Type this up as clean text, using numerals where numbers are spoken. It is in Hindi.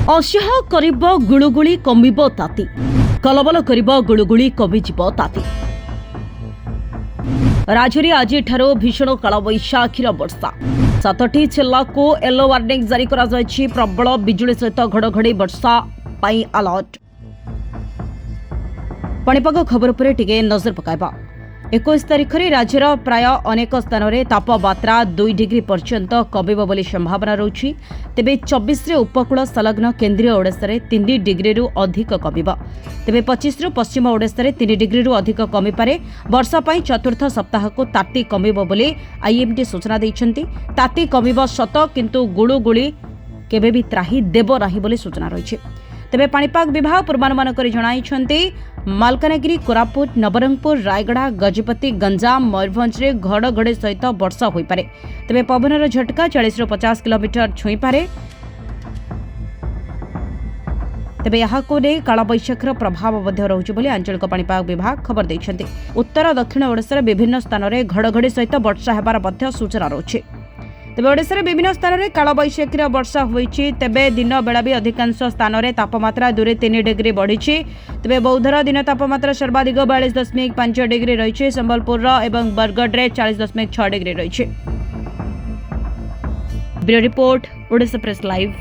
असह्य करिब गुळुगुळी कमिब ताती कलबल करिब गुळुगुळी कमिजिब ताती। राज्य में आज भीषण कालबैशाखीर वर्षा 7टी जिल्लाको येलो वार्निंग जारी करा जायछि। प्रबल बिजुली सहित घड़घड़ी वर्षा पाई अलर्ट। पाणीपाग खबर पर टिके नजर पकाइबा। 21 तारिख में राज्यर प्राय अनेक स्थान में तापमात्रा 2 डिग्री पर्यंत कमिब बोली संभावना रही। तेबे 24 रे उपकूल संलग्न केन्द्रीय ओडिशा रे 3 डिग्री रु अधिक कमिब। तेबे 25 रु पश्चिम ओडिशा रे 3 डिग्री रु अधिक कमिपारे। वर्षा पाई चतुर्थ सप्ताह को ताती कमिब बोली आईएमडी सूचना दैछन्ती। ताती कमिब सत किंतु गुळुगुळी केबे भी त्राही देब नाही बोली सूचना रही। तेबे पाणीपाग विभाग पूर्वानुमान करी जणाइछन्ती मालकानगिरी, कोरापुट, नवरंगपुर, रायगड़ा, गजपति, गंजाम, मयूरभंज रे घड़घड़ी सहित वर्षा होई पारे। तेबे पवनर झटका 40 ରୁ 50 किलोमीटर छुई पारे। तेबे यहाको नै कालबैशाखीर प्रभाव मध्य रहुछि बोली आंचलिक पाणीपाग विभाग खबर दैछन्ती। उत्तर दक्षिण ओडिशा विभिन्न स्थान में घड़घड़ी सहित वर्षा हेबार मध्य सूचना रहुछि। तेबे ओडिशा रे विभिन्न स्थान में कालबैशाखीर वर्षा होईछि। तेबे दिन बेला भी अधिकांश स्थान में तापमात्रा 2-3 डिग्री बढ़िछि। तेबे बौद्धर दिन तापमात्रा सर्वाधिक 42.5 डिग्री रही। संबलपुर एवं बरगढ़ रे 40.6 डिग्री रही। Bureau report, Odisha press live.